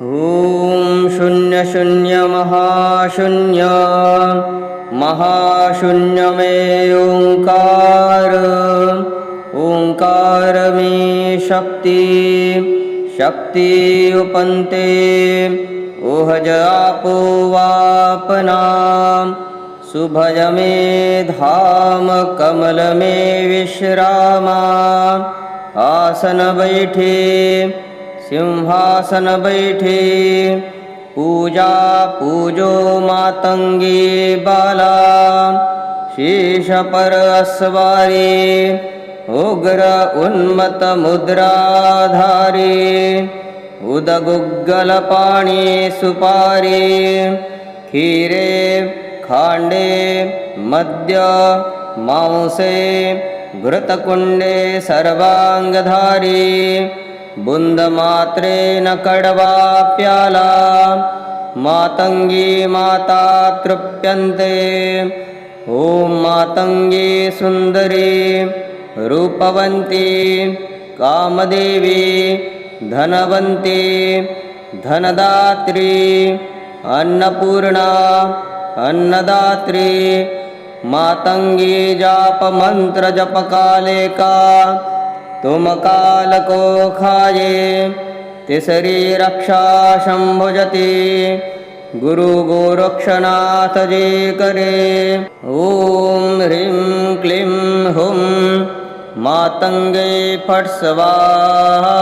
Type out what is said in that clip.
ॐ शून्य शून्य महाशून्य महाशून्यमे ओंकार ओंकार में शक्ति शक्ति उपन्ते ओहज आपो वापना सुभज में धाम कमल में विश्रामा आसन बैठे सिंहासन बैठे पूजा पूजो मातंगी बाला शीश पर अस्वारी उग्र उन्मत मुद्राधारी उदगुग्गल पाणी सुपारी खीरे खांडे मद्य मांसे घृतकुंडे सर्वांगधारी बुंद मात्रे न कडवा प्याला मातंगी माता तृप्यन्ते ओम मातंगी सुंदरी रूपवंती कामदेवी धनवंती धनदात्री अन्नपूर्णा अन्नदात्री मातंगी जाप मंत्र जप काले का तुम काल को खाए तिसरी रक्षा शंभुजती गुरु गोरक्षनाथ जी करे। ओम ह्रीं क्लीं हुं मातंगे फट् स्वाहा।